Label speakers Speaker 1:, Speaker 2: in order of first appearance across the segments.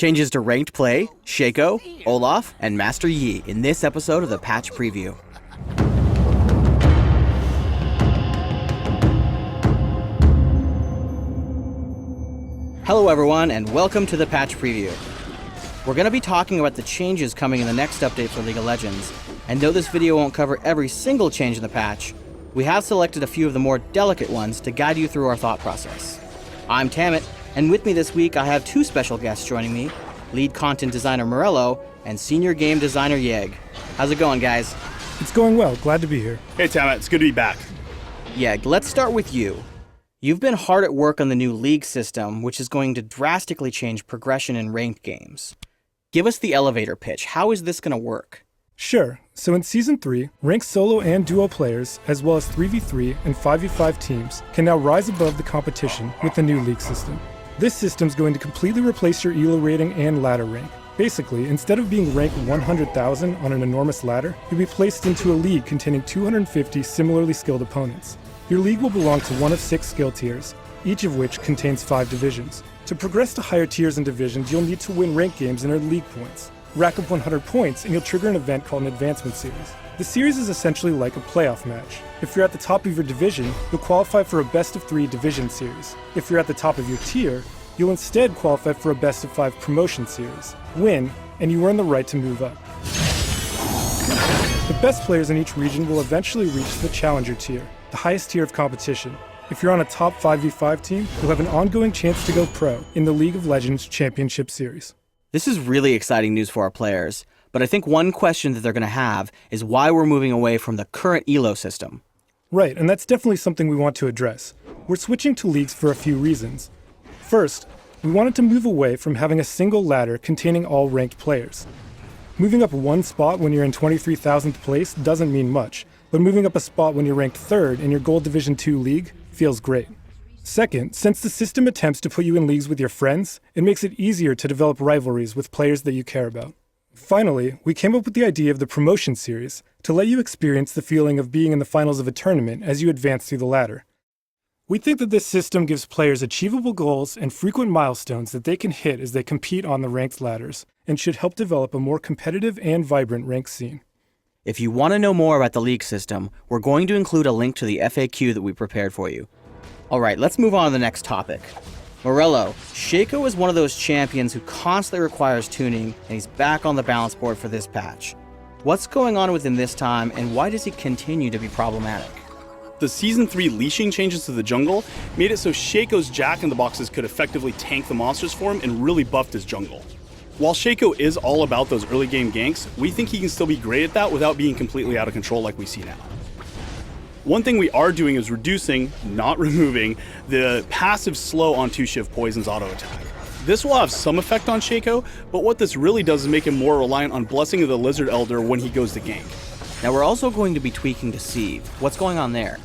Speaker 1: Changes to ranked play, Shako, Olaf, and Master Yi in this episode of the Patch Preview. Hello everyone, and welcome to the Patch Preview. We're going to be talking about the changes coming in the next update for League of Legends, and though this video won't cover every single change in the patch, we have selected a few of the more delicate ones to guide you through our thought process. I'm Tamit, and with me this week I have two special guests joining me, lead content designer Morello and senior game designer Yeg. How's it going, guys?
Speaker 2: It's going well, glad to be here.
Speaker 3: Hey Tamit, it's good to be back.
Speaker 1: Yeg, let's start with you. You've been hard at work on the new League system, which is going to drastically change progression in ranked games. Give us the elevator pitch. How is this going to work?
Speaker 2: Sure. So in Season 3, ranked solo and duo players, as well as 3v3 and 5v5 teams, can now rise above the competition with the new League system. This system's going to completely replace your ELO rating and ladder rank. Basically, instead of being ranked 100,000 on an enormous ladder, you'll be placed into a league containing 250 similarly skilled opponents. Your league will belong to one of 6 skill tiers, each of which contains 5 divisions. To progress to higher tiers and divisions, you'll need to win ranked games and earn league points. Rack up 100 points and you'll trigger an event called an advancement series. The series is essentially like a playoff match. If you're at the top of your division, you'll qualify for a best of 3 division series. If you're at the top of your tier, you'll instead qualify for a best of 5 promotion series. Win, and you earn the right to move up. The best players in each region will eventually reach the challenger tier, the highest tier of competition. If you're on a top 5v5 team, you'll have an ongoing chance to go pro in the League of Legends Championship Series.
Speaker 1: This is really exciting news for our players, but I think one question that they're going to have is why we're moving away from the current ELO system.
Speaker 2: Right, and that's definitely something we want to address. We're switching to leagues for a few reasons. First, we wanted to move away from having a single ladder containing all ranked players. Moving up one spot when you're in 23,000th place doesn't mean much, but moving up a spot when you're ranked 3rd in your Gold Division 2 league feels great. Second, since the system attempts to put you in leagues with your friends, it makes it easier to develop rivalries with players that you care about. Finally, we came up with the idea of the promotion series to let you experience the feeling of being in the finals of a tournament as you advance through the ladder. We think that this system gives players achievable goals and frequent milestones that they can hit as they compete on the ranked ladders, and should help develop a more competitive and vibrant ranked scene.
Speaker 1: If you want to know more about the League system, we're going to include a link to the FAQ that we prepared for you. Alright, let's move on to the next topic. Morello, Shako is one of those champions who constantly requires tuning, and he's back on the balance board for this patch. What's going on with him this time, and why does he continue to be problematic?
Speaker 3: The Season 3 leashing changes to the jungle made it so Shako's Jack-in-the-Boxes could effectively tank the monsters for him and really buffed his jungle. While Shako is all about those early game ganks, we think he can still be great at that without being completely out of control like we see now. One thing we are doing is reducing, not removing, the passive slow on 2-shift poison's auto attack. This will have some effect on Shako, but what this really does is make him more reliant on Blessing of the Lizard Elder when he goes to gank.
Speaker 1: Now we're also going to be tweaking Deceive. What's going on there?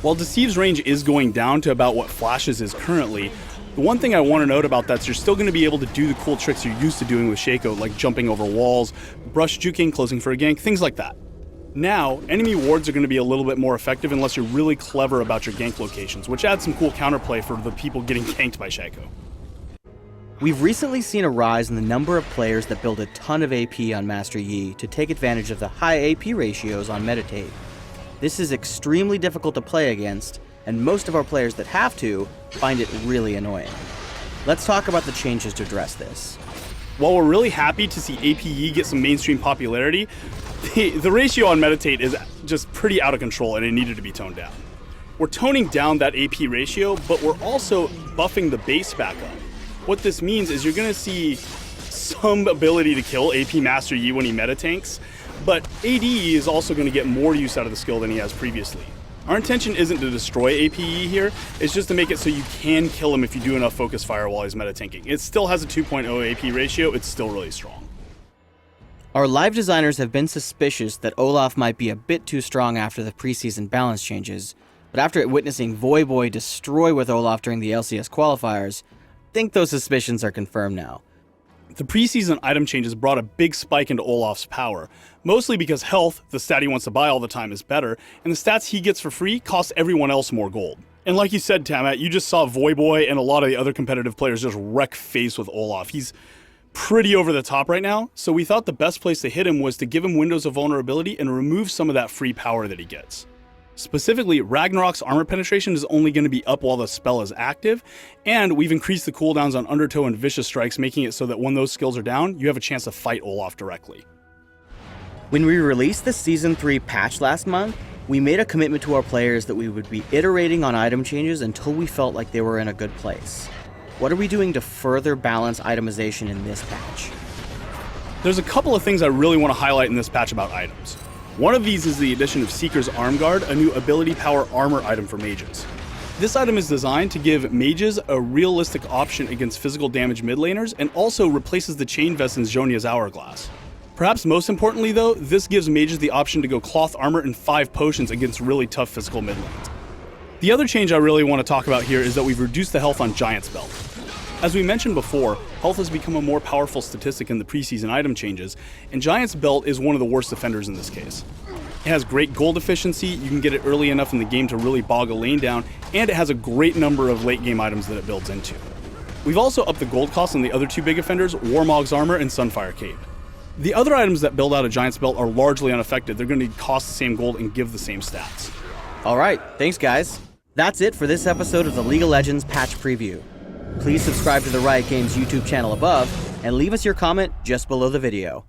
Speaker 3: While Deceive's range is going down to about what Flash's is currently, the one thing I want to note about that is you're still going to be able to do the cool tricks you're used to doing with Shako, like jumping over walls, brush juking, closing for a gank, things like that. Now, enemy wards are going to be a little bit more effective unless you're really clever about your gank locations, which adds some cool counterplay for the people getting ganked by Shako.
Speaker 1: We've recently seen a rise in the number of players that build a ton of AP on Master Yi to take advantage of the high AP ratios on Meditate. This is extremely difficult to play against, and most of our players that have to find it really annoying. Let's talk about the changes to address this.
Speaker 3: While we're really happy to see APE get some mainstream popularity, the ratio on Meditate is just pretty out of control and it needed to be toned down. We're toning down that AP ratio, but we're also buffing the base back up. What this means is you're going to see some ability to kill AP Master Yi when he meta-tanks, but AD is also going to get more use out of the skill than he has previously. Our intention isn't to destroy APE here, it's just to make it so you can kill him if you do enough focus fire while he's meta-tanking. It still has a 2.0 AP ratio, it's still really strong.
Speaker 1: Our live designers have been suspicious that Olaf might be a bit too strong after the preseason balance changes, but after witnessing Voyboy destroy with Olaf during the LCS qualifiers, I think those suspicions are confirmed now.
Speaker 3: The preseason item changes brought a big spike into Olaf's power, mostly because health, the stat he wants to buy all the time, is better, and the stats he gets for free cost everyone else more gold. And like you said, Tamat, you just saw Voyboy and a lot of the other competitive players just wreck face with Olaf. He's pretty over the top right now, so we thought the best place to hit him was to give him windows of vulnerability and remove some of that free power that he gets. Specifically, Ragnarok's armor penetration is only going to be up while the spell is active, and we've increased the cooldowns on Undertow and Vicious Strikes, making it so that when those skills are down, you have a chance to fight Olaf directly.
Speaker 1: When we released the Season 3 patch last month, we made a commitment to our players that we would be iterating on item changes until we felt like they were in a good place. What are we doing to further balance itemization in this patch?
Speaker 3: There's a couple of things I really want to highlight in this patch about items. One of these is the addition of Seeker's Arm Guard, a new ability power armor item for mages. This item is designed to give mages a realistic option against physical damage mid laners and also replaces the chain vest in Zhonya's Hourglass. Perhaps most importantly though, this gives mages the option to go cloth armor and 5 potions against really tough physical mid lanes. The other change I really want to talk about here is that we've reduced the health on Giant's Belt. As we mentioned before, health has become a more powerful statistic in the preseason item changes, and Giant's Belt is one of the worst defenders in this case. It has great gold efficiency, you can get it early enough in the game to really bog a lane down, and it has a great number of late game items that it builds into. We've also upped the gold cost on the other 2 big offenders, Warmog's Armor and Sunfire Cape. The other items that build out a Giant's Belt are largely unaffected. They're going to cost the same gold and give the same stats.
Speaker 1: Alright, thanks guys. That's it for this episode of the League of Legends Patch Preview. Please subscribe to the Riot Games YouTube channel above, and leave us your comment just below the video.